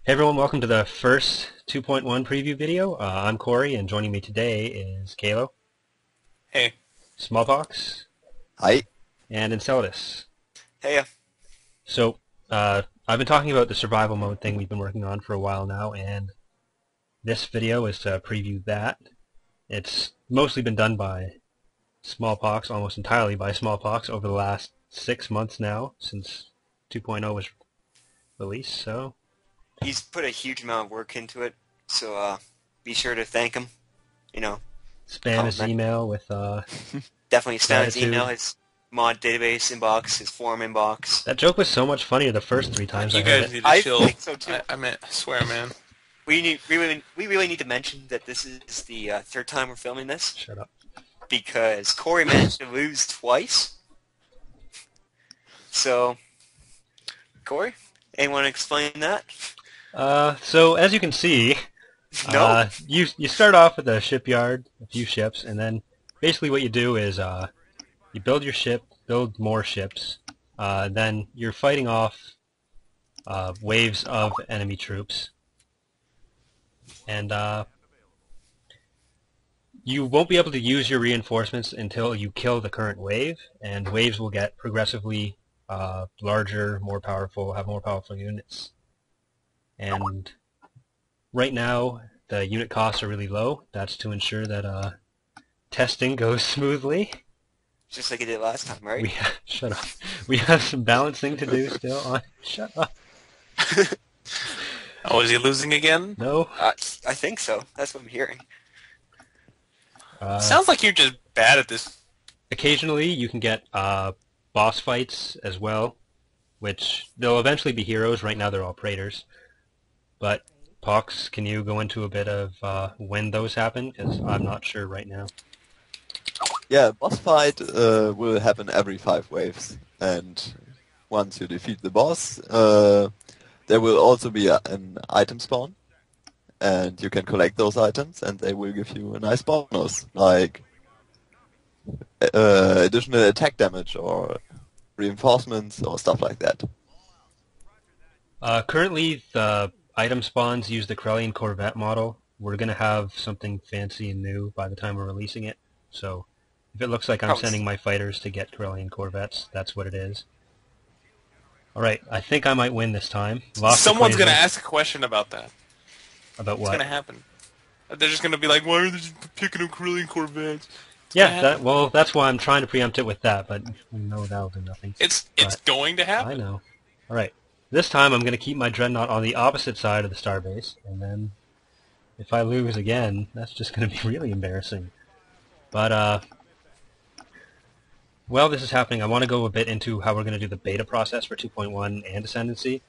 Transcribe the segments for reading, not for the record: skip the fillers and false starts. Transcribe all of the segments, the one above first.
Hey everyone, welcome to the first 2.1 preview video. I'm Corey, and joining me today is Kalo, Hey. Smallpox, Hi. and Enceladus. Hey. So, I've been talking about the survival mode thing we've been working on for a while now, and this video is to preview that. It's mostly been done by Smallpox, almost entirely by Smallpox, over the last 6 months now, since 2.0 was released, so... He's put a huge amount of work into it, so be sure to thank him. You know, Spam his compliment. email with Definitely spam his gratitude. email, his mod database inbox, his forum inbox. That joke was so much funnier the first 3 times I You, heard guys it. need to I chill. Think so too. I swear, man. We really need to mention that this is the third time we're filming this Shut up. because Corey managed to lose twice. So, Corey, anyone explain that? So as you can see, No. you start off with a shipyard, a few ships, and then basically what you do is you build your ship, build more ships, then you're fighting off waves of enemy troops, and you won't be able to use your reinforcements until you kill the current wave, and waves will get progressively larger, more powerful, have more powerful units. And right now, the unit costs are really low. That's to ensure that testing goes smoothly. Just like it did last time, right? Shut up. We have some balancing to do still. Shut up. Oh, is he losing again? No. I think so. That's what I'm hearing. Sounds like you're just bad at this. Occasionally, you can get boss fights as well, which they'll eventually be heroes. Right now, they're all praetors. But Pox, can you go into a bit of when those happen? Because I'm not sure right now. Yeah, boss fight will happen every 5 waves, and once you defeat the boss, there will also be an item spawn, and you can collect those items, and they will give you a nice bonus, like additional attack damage or reinforcements or stuff like that. Currently, the item spawns use the Corellian Corvette model. We're going to have something fancy and new by the time we're releasing it. So if it looks like I'm Probably. sending my fighters to get Corellian Corvettes, that's what it is. Alright, I think I might win this time. Someone's going to ask a question about that. About What's what? going to happen? They're just going to be like, why are they just picking up Corellian Corvettes? Yeah, that's why I'm trying to preempt it with that, but no, that'll do nothing. It's going to happen. I know. Alright, this time I'm going to keep my Dreadnought on the opposite side of the starbase, and then if I lose again, that's just going to be really embarrassing. But, while this is happening, I want to go a bit into how we're going to do the beta process for 2.1 and Ascendancy,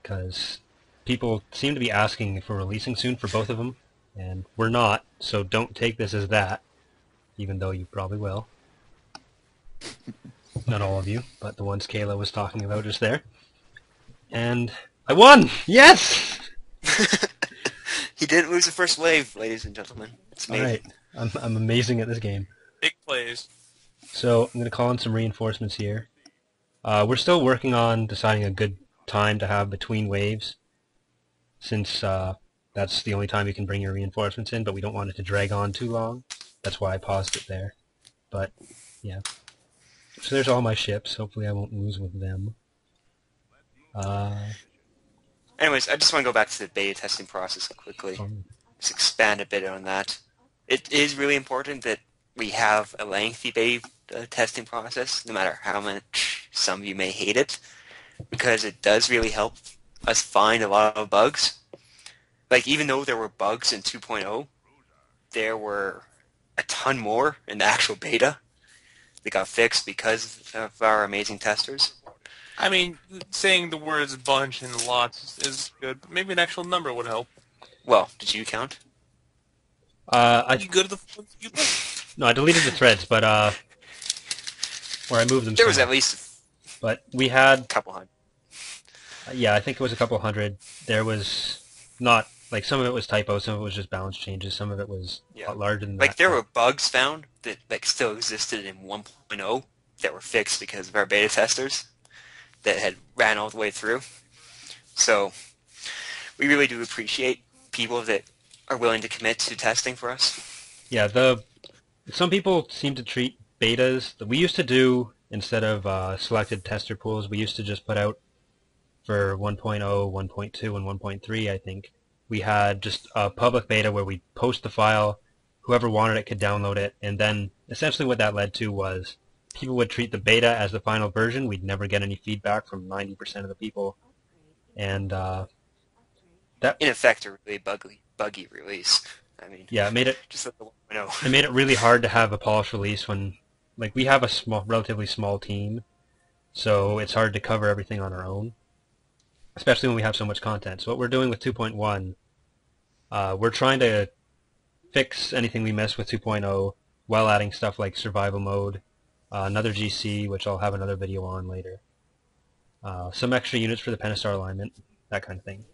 because people seem to be asking if we're releasing soon for both of them, and we're not, so don't take this as that, even though you probably will. Not all of you, but the ones Kayla was talking about just there. And I won! Yes! He didn't lose the first wave, ladies and gentlemen. It's amazing. Alright, I'm amazing at this game. Big plays. So I'm going to call in some reinforcements here. We're still working on deciding a good time to have between waves, since that's the only time you can bring your reinforcements in, but we don't want it to drag on too long. That's why I paused it there. But, yeah. So there's all my ships. Hopefully I won't lose with them. Anyways, I just want to go back to the beta testing process quickly. Just expand a bit on that. It is really important that we have a lengthy beta testing process, no matter how much some of you may hate it, because it does really help us find a lot of bugs. Like, even though there were bugs in 2.0, there were a ton more in the actual beta that got fixed because of our amazing testers. I mean, saying the words bunch and lots is good, but maybe an actual number would help. Well, did you count? You go to the you look. No, I deleted the threads, but or I moved them. There was somewhere. at least But we had a couple hundred. Yeah, I think it was a couple hundred. There was not, like, some of it was typos, some of it was just balance changes, some of it was a lot larger than that. Like, there were bugs found that still existed in 1.0 that were fixed because of our beta testers that had ran all the way through. So, we really do appreciate people that are willing to commit to testing for us. Yeah, some people seem to treat betas. We used to do, instead of selected tester pools, we used to just put out for 1.0, 1.2, and 1.3, I think. We had just a public beta where we post the file, whoever wanted it could download it, and then essentially what that led to was people would treat the beta as the final version. We'd never get any feedback from 90% of the people. And that, In effect, a really buggy release. I mean, yeah, it made it just like the 1.0. it made it really hard to have a polished release when, like, we have a relatively small team, so it's hard to cover everything on our own, especially when we have so much content. So what we're doing with 2.1, we're trying to fix anything we miss with 2.0 while adding stuff like survival mode, another GC, which I'll have another video on later, some extra units for the Pentastar alignment, that kind of thing.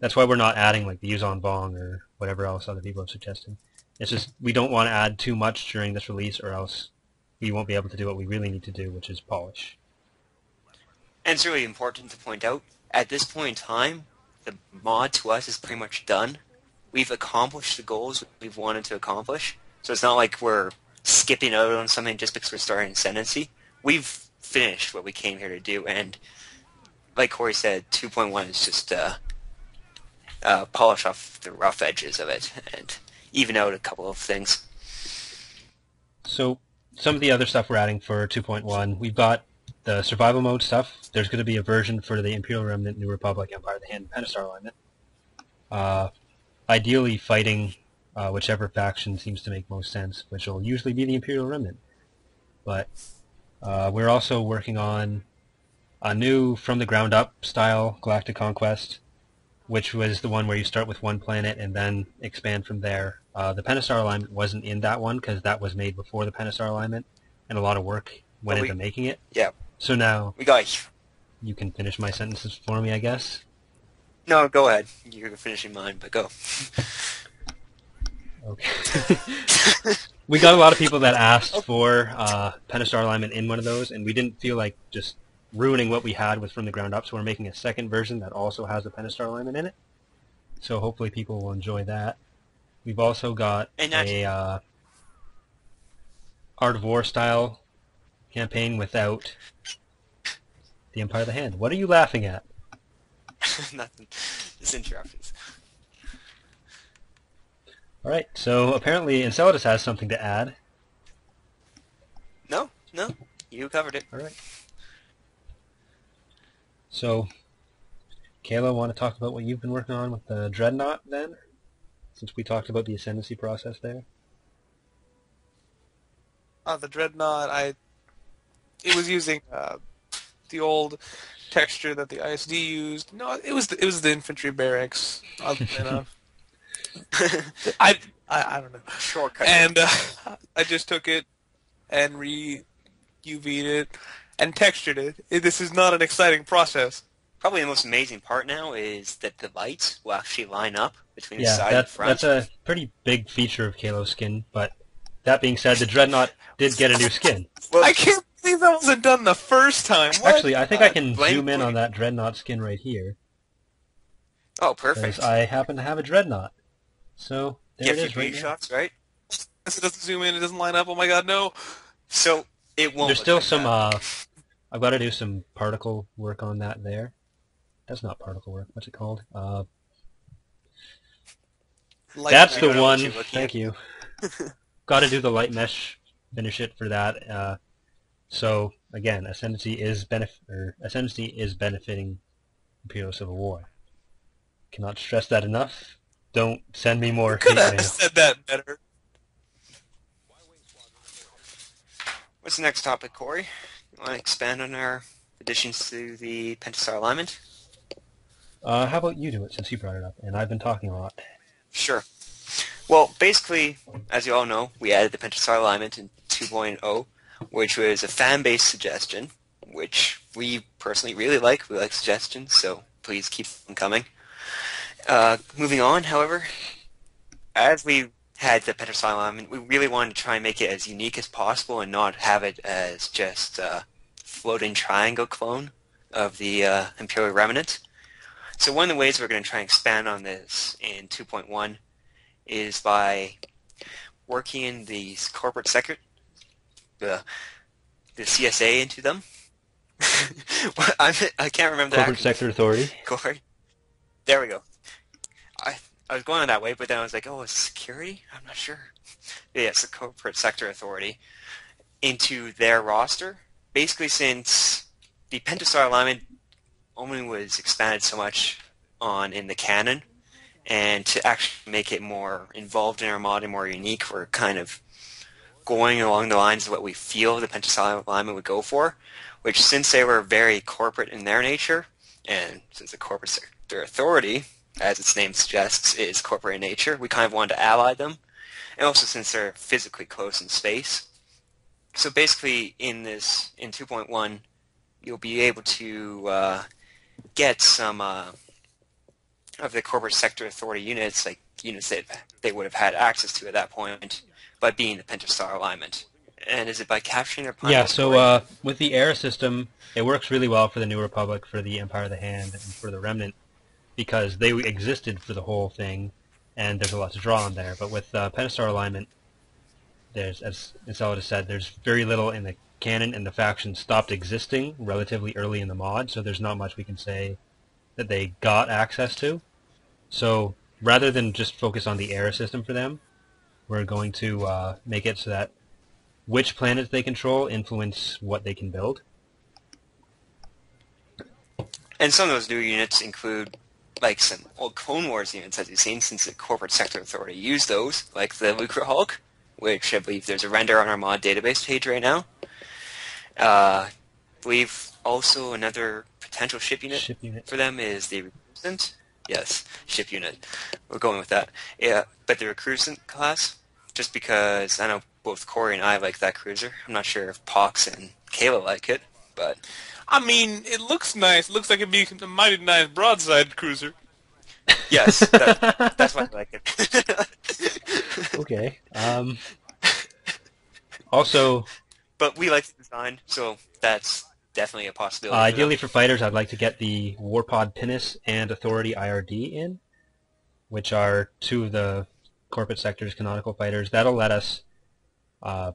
That's why we're not adding like the use on Bong or whatever else other people have suggested. It's just we don't want to add too much during this release, or else we won't be able to do what we really need to do, which is polish. And it's really important to point out, at this point in time, the mod to us is pretty much done. We've accomplished the goals we've wanted to accomplish, so it's not like we're skipping out on something just because we're starting Ascendancy. We've finished what we came here to do, and like Corey said, 2.1 is just polish off the rough edges of it and even out a couple of things. So some of the other stuff we're adding for 2.1, we've got the survival mode stuff. There's going to be a version for the Imperial Remnant, New Republic, Empire of the Hand, and Pentastar alignment. Ideally fighting whichever faction seems to make most sense, which will usually be the Imperial Remnant. But we're also working on a new from the ground up style Galactic Conquest, which was the one where you start with one planet and then expand from there. The Pentastar alignment wasn't in that one because that was made before the Pentastar alignment, and a lot of work went into making it. Yeah. So now We got... you can finish my sentences for me, I guess. No, go ahead. You're finishing mine, but go. Okay. We got a lot of people that asked for Pentastar alignment in one of those, and we didn't feel like just ruining what we had with from the ground up, so we're making a second version that also has a Pentastar alignment in it. So hopefully people will enjoy that. We've also got a Art of War style campaign without the Empire of the Hand. What are you laughing at? Nothing. Just interruptions. Alright, so apparently Enceladus has something to add. No, you covered it. Alright. So, Kalo, want to talk about what you've been working on with the Dreadnought then? Since we talked about the Ascendancy process there. The Dreadnought, it was using the old texture that the ISD used. No, it was the infantry barracks. Oddly enough, I don't know. Shortcut. And I just took it and UV'd it and textured it. This is not an exciting process. Probably the most amazing part now is that the lights will actually line up between the side and front. That's a pretty big feature of Kalo's skin, but that being said, the Dreadnought did get a new skin. Well, I can't believe that wasn't done the first time. What? Actually, I think I can zoom in on that Dreadnought skin right here. Oh, perfect. Because I happen to have a Dreadnought. So, there it is right now. shots, right? It doesn't zoom in, it doesn't line up, oh my god, no. So, it won't There's look still like some, that. I've got to do some particle work on that there. That's not particle work, what's it called? That's the one, thank you. Got to do the light mesh, finish it for that. So, again, Ascendancy is benefiting Imperial Civil War. Cannot stress that enough. Don't send me more hate Could have mail. said that better. What's the next topic, Corey? You want to expand on our additions to the Pentastar alignment? How about you do it, since you brought it up, and I've been talking a lot. Sure. Well, basically, as you all know, we added the Pentastar alignment in 2.0, which was a fan-based suggestion, which we personally really like. We like suggestions, so please keep them coming. Moving on, however, as we had the Pentastar alignment, we really wanted to try and make it as unique as possible and not have it as just a floating triangle clone of the Imperial Remnant. So one of the ways we're going to try and expand on this in 2.1 is by working in these corporate sector, the CSA into them. I can't remember the Corporate acronym. Sector Authority. Corey. There we go. I was going that way, but then I was like, oh, it's security? I'm not sure. Yes, the Corporate Sector Authority into their roster. Basically, since the Pentastar alignment only was expanded so much in the canon, and to actually make it more involved in our mod and more unique, we're kind of going along the lines of what we feel the Pentastar alignment would go for, which since they were very corporate in their nature, and since the Corporate Sector Authority, as its name suggests, is corporate in nature, we kind of wanted to ally them, and also since they're physically close in space. So basically, in 2.1, you'll be able to get some of the Corporate Sector Authority units, like units that they would have had access to at that point, by being the Pentastar alignment. And is it by capturing their planets? Yeah, so with the era system, it works really well for the New Republic, for the Empire of the Hand, and for the Remnant, because they existed for the whole thing, and there's a lot to draw on there. But with Pentastar alignment, there's, as Enceladus said, there's very little in the canon, and the faction stopped existing relatively early in the mod, so there's not much we can say that they got access to. So rather than just focus on the era system for them, we're going to make it so that which planets they control influence what they can build. And some of those new units include like some old Clone Wars units, as you've seen, since the Corporate Sector Authority used those, like the Lucre Hulk, which I believe there's a render on our mod database page right now. I believe also another potential ship unit for them is the Recruitant. Yes, ship unit. We're going with that. Yeah, but the Recruitant class, just because I know both Corey and I like that cruiser. I'm not sure if Pox and Kalo like it, but... I mean, it looks nice. It looks like it'd be a mighty nice broadside cruiser. Yes, that's why I like it. Okay. Also... But we like the design, so that's definitely a possibility. Ideally for fighters, I'd like to get the Warpod Pinnace and Authority IRD in, which are two of the corporate sector's canonical fighters. That'll let us, for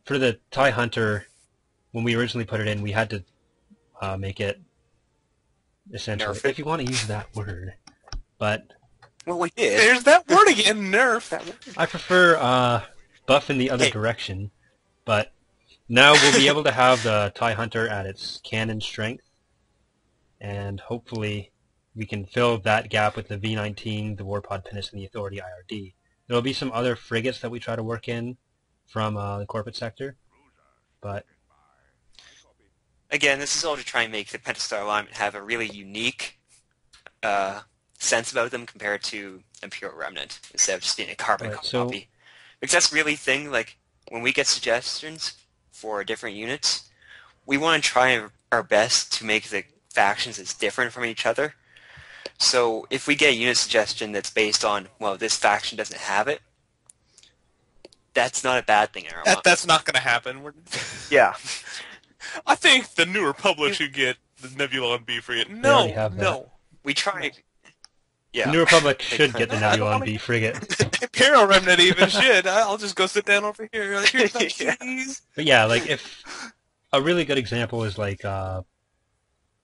the TIE Hunter, when we originally put it in, we had to make it, essentially, if you want to use that word. But... well, we did. There's that word again, nerf. That word. I prefer buff in the other direction, but... now we'll be able to have the TIE Hunter at its cannon strength, and hopefully we can fill that gap with the V-19, the Warpod Pinnace, and the Authority IRD. There will be some other frigates that we try to work in from the corporate sector, but... again, this is all to try and make the Pentastar alignment have a really unique sense about them compared to Imperial Remnant, instead of just being a carbon copy. Because that's really the thing, like, when we get suggestions for different units, we want to try our best to make the factions as different from each other. So if we get a unit suggestion that's based on, well, this faction doesn't have it, that's not a bad thing in our mod. That's not going to happen. Yeah. I think the New Republic should get the Nebulon B frigate. No. We try. Yeah. The New Republic should get the Nebulon B frigate. Imperial Remnant even should. I'll just go sit down over here. Like, here's some cheese. But yeah, like if a really good example is like,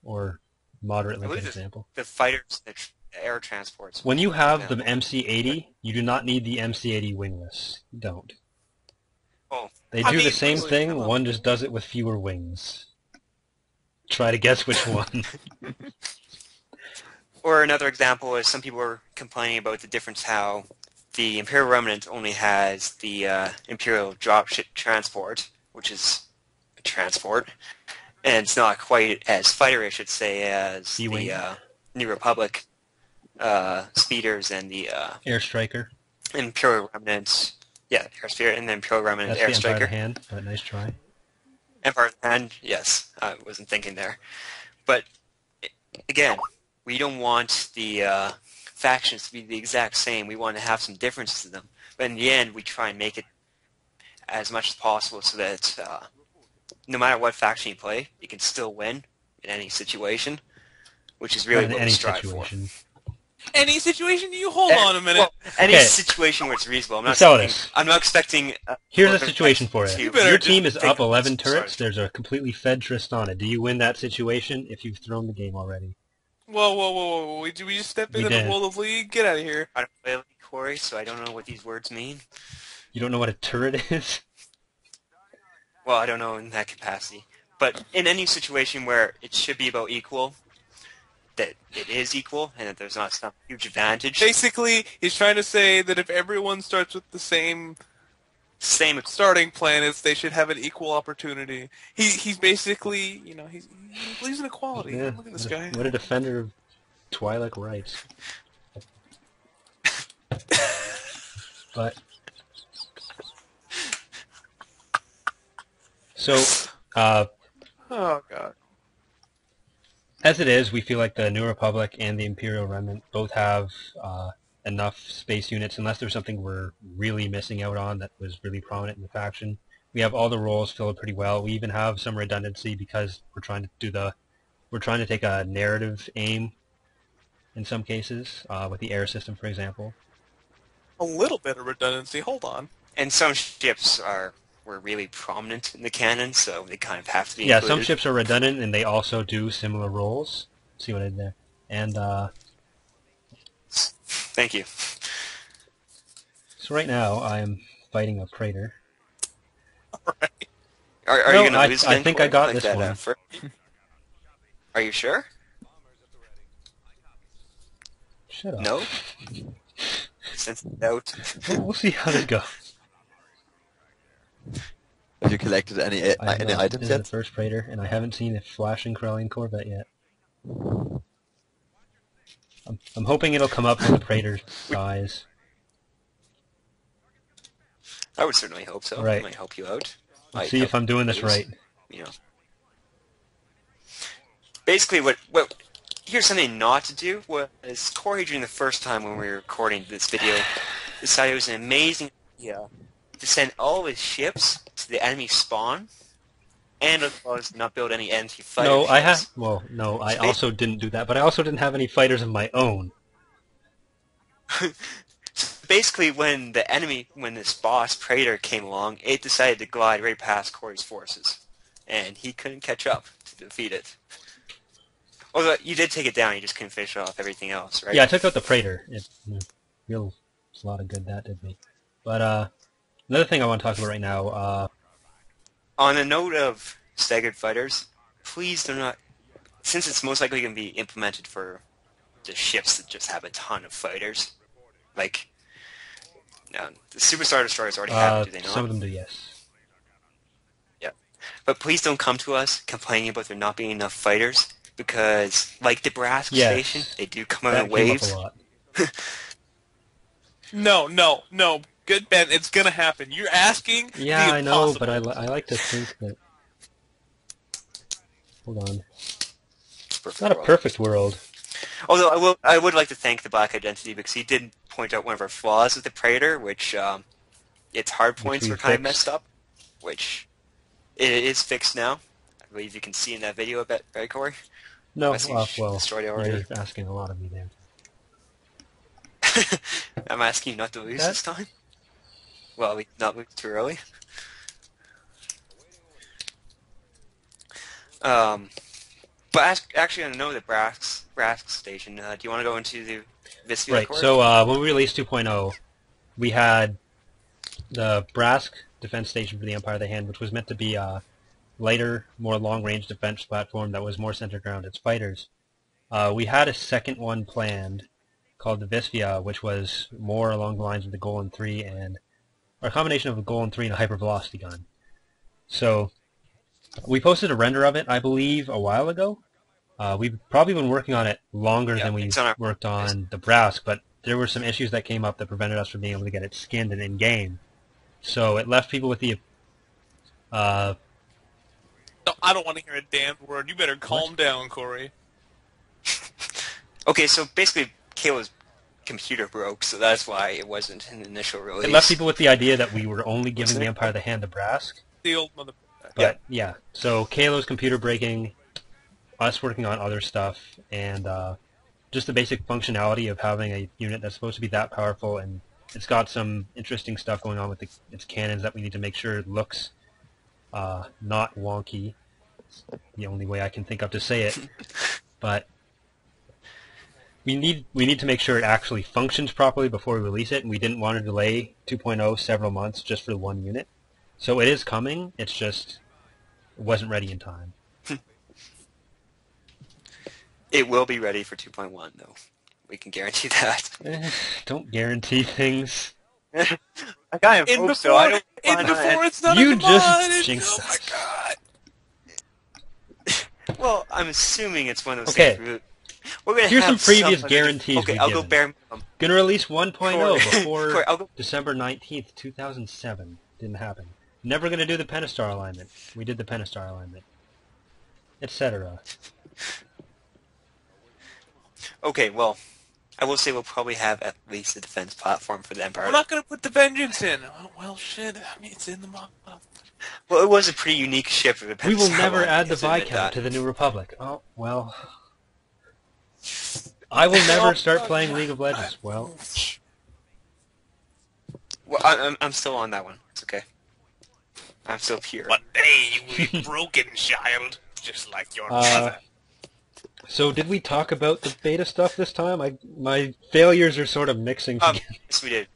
or moderately good example. The fighters, the air transports. When you have the MC-80, you do not need the MC-80 wingless. You don't. Oh. They do the same thing, one just does it with fewer wings. Try to guess which one. Or another example is some people were complaining about the difference how the Imperial Remnant only has the Imperial Dropship Transport, which is a transport, and it's not quite as fighter, I should say, as the New Republic speeders and the Air Striker. Imperial Remnant. Yeah, Air Spirit and the Imperial Remnant That's Air the Striker. Empire of the Hand, but nice try. Empire of the Hand, yes. I wasn't thinking there. But, again, we don't want the factions to be the exact same. We want to have some differences in them. But in the end, we try and make it as much as possible so that no matter what faction you play, you can still win in any situation which is really Not in what we any strive situation. Any situation, you hold on a minute. Well, any Okay. situation where it's reasonable. Enceladus. I'm not expecting. Here's a situation for you. You better Your just team is take up the 11 start. turrets. There's a completely fed Tristana. Do you win that situation if you've thrown the game already? Whoa. Did we just step We into did. the world of League? Get out of here. I don't play League, Corey, so I don't know what these words mean. You don't know what a turret is? Well, I don't know in that capacity. But in any situation where it should be about equal, that it is equal, and that there's not some huge advantage. Basically, he's trying to say that if everyone starts with the same starting planets, they should have an equal opportunity. He's basically, he believes in equality. Yeah, Look at this guy. What a defender of Twi'lek rights. But so, Oh god. as it is, we feel like the New Republic and the Imperial Remnant both have enough space units, unless there's something we're really missing out on that was really prominent in the faction. We have all the roles filled pretty well. We even have some redundancy because we're trying to take a narrative aim in some cases, with the air system, for example. A little bit of redundancy. Hold on. And some ships were really prominent in the canon, so they kind of have to be Yeah, included. some ships are redundant, and they also do similar roles. See what I did there? And Thank you. so right now, I'm fighting a Praetor. Alright. Are No, you going to lose I again, think Corey? I got Like this that, one. Are you sure? Shut up. No? Sense of doubt. We'll see how this goes. Have you collected any I have any not. items This is the yet? first Praetor, and I haven't seen a flashing Corellian Corvette yet. I'm hoping it'll come up when the Praetor dies. I would certainly hope so. Right. It might help you out. Let's Might see help if I'm doing this lose, right. You know. Basically, what here's something not to do was Corey, during the first time when we were recording this video, decided it was an amazing idea to send all of his ships to the enemy spawn, and as well as not build any anti-fighter No, I ships. have. Well, no, I also didn't do that, but I also didn't have any fighters of my own. So basically, when this boss Praetor came along, it decided to glide right past Corey's forces, and he couldn't catch up to defeat it. Although you did take it down, you just couldn't finish off everything else, right? Yeah, I took out the Praetor. It's a lot of good that did me. But another thing I want to talk about right now. On the note of staggered fighters, please do not, since it's most likely going to be implemented for the ships that just have a ton of fighters, like, the Superstar Destroyers already have it, do they not? Some of them do, yes. Yeah. But please don't come to us complaining about there not being enough fighters, because, like the Brask Yes. Station, they do come out That in came waves. up a lot. No. Good, Ben. It's gonna happen. You're asking. Yeah, the I know, impossible. but I like to think that. Hold on. It's not a perfect world. Although I would like to thank the Black Identity, because he did point out one of our flaws with the Praetor, which its hard points we were kind of fixed. messed up, which it is fixed now. I believe you can see in that video a bit, right, Corey? No, Unless you well, destroyed it already. you're asking a lot of me there. I'm asking you not to lose That- this time. Well, we not lose too early. But actually, I know the Brask Station. Do you want to go into the this video? Right, Corey? so when we released 2.0, we had the Brask defense station for the Empire of the Hand, which was meant to be a lighter, more long-range defense platform that was more centered around its fighters. We had a second one planned called the Visvia, which was more along the lines of the Golem 3 and or a combination of a Golem 3 and a hypervelocity gun. So we posted a render of it, I believe, a while ago. We've probably been working on it longer than we it's on our worked on the Brask, but there were some issues that came up that prevented us from being able to get it skinned and in-game. So it left people with the... No, I don't want to hear a damn word. You better calm down, Corey. Okay, so basically, Kalo's computer broke, so that's why it wasn't in the initial release. It left people with the idea that we were only giving the Empire of the Hand the Brask. The old mother. But yeah, so Kalo's computer breaking us working on other stuff, and just the basic functionality of having a unit that's supposed to be that powerful, and it's got some interesting stuff going on with its cannons that we need to make sure it looks not wonky. It's the only way I can think of to say it, but we need to make sure it actually functions properly before we release it, and we didn't want to delay 2.0 several months just for the one unit. So it is coming, it's just it wasn't ready in time. It will be ready for 2.1, though. We can guarantee that. Don't guarantee things. I kind of hope so. I don't find before it's not You a just commodity. jinxed Oh my us. god. Well, I'm assuming it's one of those Okay. things. We're gonna Here's have some previous some guarantees Okay, we've I'll go given. bare minimum. Gonna release 1.0 Corey, before I'll go. December 19th, 2007. Didn't happen. Never gonna do the Pentastar alignment. We did the Pentastar alignment. Etc. Okay, well, I will say we'll probably have at least a defense platform for the Empire. We're not gonna put the Vengeance in. Oh, well, shit. I mean, it's in the model. Well, it was a pretty unique ship for the Pentastar We will never line, add the to admit Viscount that. to the New Republic. Oh, well. I will never start playing League of Legends. Well, Well, I'm still on that one. It's okay. I'm still pure. One day you will be broken, child, just like your Uh, brother. so did we talk about the beta stuff this time? My failures are sort of mixing together. Yes, we did.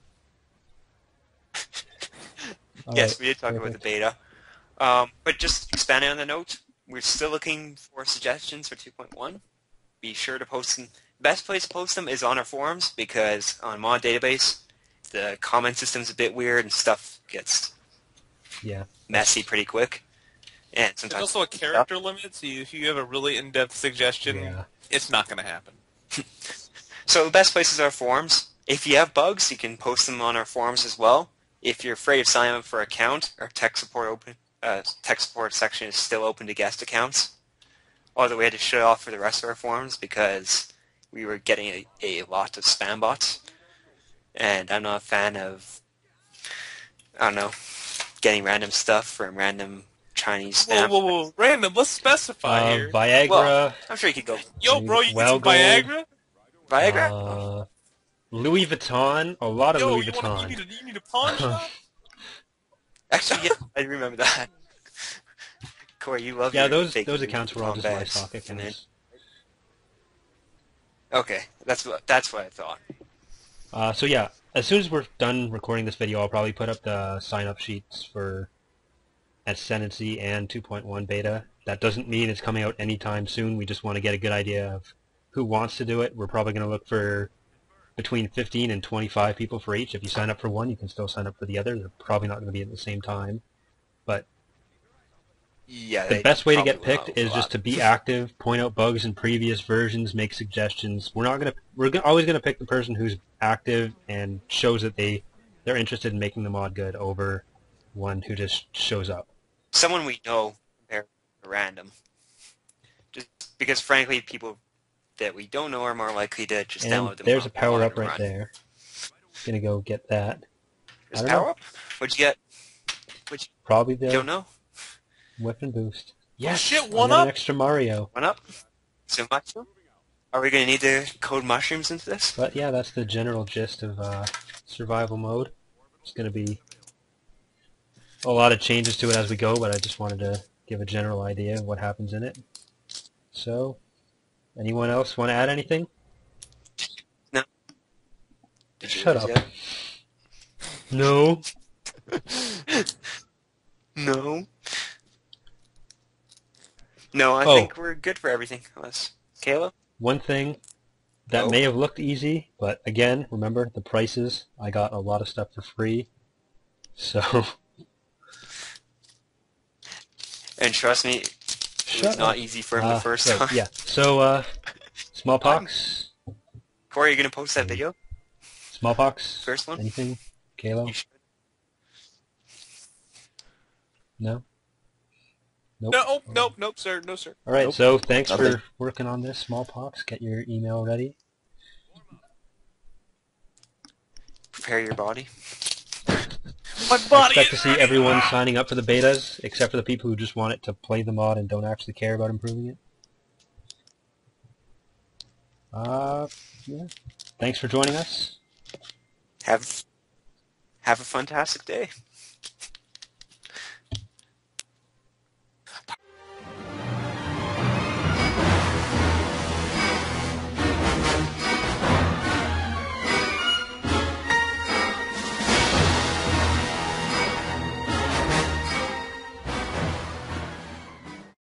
All Yes, right, we did talk about the perfect. beta. But just expanding on the note, we're still looking for suggestions for 2.1. Be sure to post them. The best place to post them is on our forums, because on Mod Database, the comment system's a bit weird and stuff gets Yeah. messy pretty quick. And There's sometimes also a character limit, so if you have a really in-depth suggestion, Yeah. it's not gonna happen. So the best place is our forums. If you have bugs, you can post them on our forums as well. If you're afraid of signing up for an account, our tech support section is still open to guest accounts. Although we had to shut off for the rest of our forums because we were getting a lot of spam bots. And I'm not a fan of, I don't know, getting random stuff from random Chinese spam. Whoa, random. Let's specify here. Viagra. Well, I'm sure you could go Yo, bro, you need Well some Gold. Viagra? Viagra. Louis Vuitton. A lot of Yo, Louis you Vuitton. need a pawn shop? Actually, yeah, I remember that. Corey, you love Yeah, your those fake accounts were all Vuitton just my bags. socket And then- accounts. Okay, that's what I thought. So yeah, as soon as we're done recording this video, I'll probably put up the sign-up sheets for Ascendancy and 2.1 beta. That doesn't mean it's coming out anytime soon. We just want to get a good idea of who wants to do it. We're probably going to look for between 15 and 25 people for each. If you sign up for one, you can still sign up for the other. They're probably not going to be at the same time. But Yeah, the they best way to probably get will picked not is just overlap. to be active, point out bugs in previous versions, make suggestions. We're always going to pick the person who's active and shows that they're interested in making the mod good over one who just shows up. Someone we know compared to random. Just because, frankly, people that we don't know are more likely to just And download them. there's a on power up and right run. there. Gonna go get that. There's I a don't know. power up? What'd you get? Probably You don't the know? weapon boost. Yes, shit, I one got up? an extra Mario. One up? So much? Are we going to need to code mushrooms into this? But yeah, that's the general gist of survival mode. It's gonna be a lot of changes to it as we go, but I just wanted to give a general idea of what happens in it. So, anyone else want to add anything? No. Did you Shut lose up. yet? No. No. No, I Oh. think we're good for everything. Unless Kalo? One thing that Oh. may have looked easy, but again, remember the prices. I got a lot of stuff for free. So, And trust me, it shut was not up. easy for him the first right, time. yeah. So, Smallpox? Corey, are you going to post that video? Smallpox? First one? Anything? Kalo? You should. No? Nope. Nope, sir, no, sir. Alright, Nope. so thanks Nothing. for working on this, Smallpox. Get your email ready. Prepare your body. My I body expect to is see ready. everyone signing up for the betas, except for the people who just want it to play the mod and don't actually care about improving it. Yeah. Thanks for joining us. Have a fantastic day.